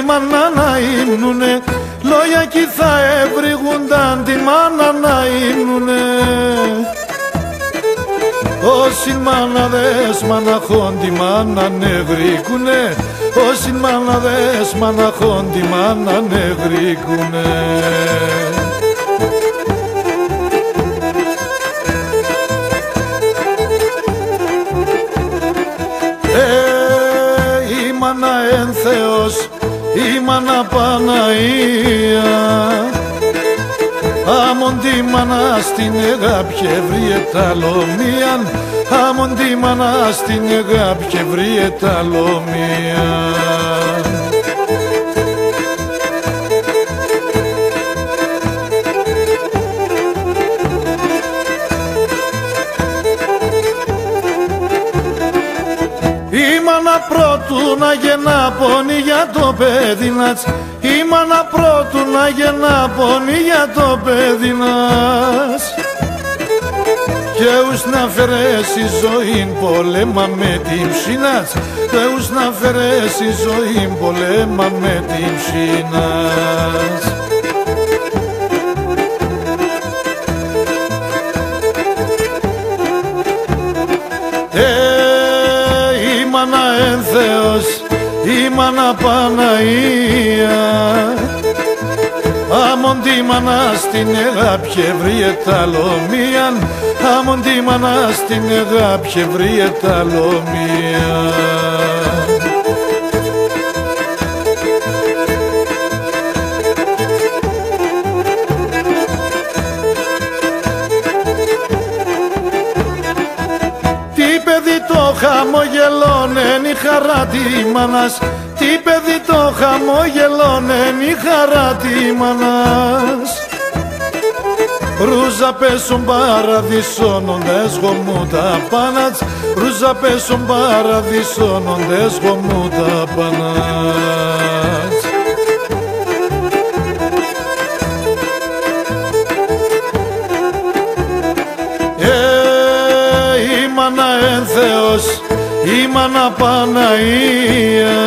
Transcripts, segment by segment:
μάνα να ύμνουνε, λόγια κι θα έβριγουνταν τη μάνα να ύμνουνε. Όσοι μάναδες μαναχών τη μάνα νευρίκουνε, όσοι μάναδες μαναχών τη μάνα νευρίκουνε. Η μάνα εν Θεός, η μάνα Παναία, άμον τη μάνα στην αγάπη εβρίε τα λομίαν, άμον τη μάνα στην αγάπη εβρίε τα λομίαν. Η μάνα πρώτου να γεννά πόνη για το παιδί νατς, η μάνα πρώτου να γεννά πόνη για το παιδί νατς. Και ους να φερέσει ζωήν πολέμα με την ψινάτς, και ους να φερέσει ζωήν πολέμα με την ψινάτς. Η μάνα εν Θεός, η μάνα Παναία, άμον τη μάνα στην αγάπη εβρίε τα λομίαν, άμον τη μάνα στην αγάπη εβρίε τα λομίαν. Χαμογελώνεν η χαρά τη μάνας, τι παιδί το χαμογελώνεν η χαρά τη μάνας. Ρούζα πέσουν παραδεισώνοντες γομού τα πάνατς, ρούζα πέσουν παραδεισώνοντες γομού τα πάνατς. Η μάνα εν Θεός, η μάνα Παναία,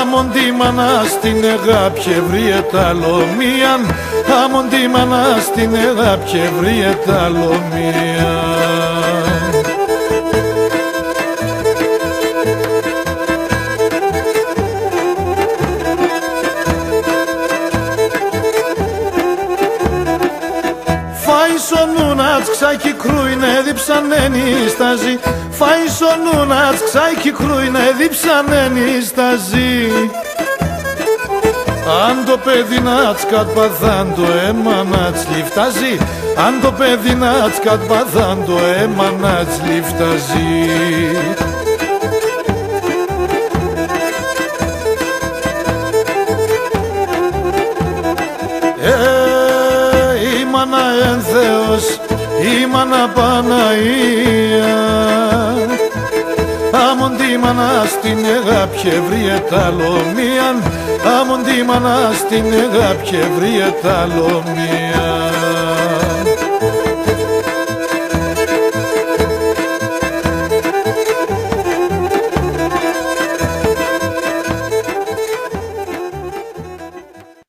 άμον τη μάνα στην αγάπη εβρίε τα λομίαν, άμον τη μάνα στην αγάπη εβρίε τα λομίαν. Φάισονούνατς ξάκι κρούινε διψανένη σταζή, φάισονούνατς ξάκι κρούινε διψανένη σταζή. Αν το παιδί νατς κατπαθάν το αίμα νατς λιφταζεί, αν το παιδί νατς κατπαθάν το αίμα νατς λιφταζεί. Η μάνα εν Θεός, η μάνα Παναία, άμον τη μάνα στην αγάπη εβρίε τα λομίαν, άμον τη μάνα στην αγάπη εβρίε τα λομίαν.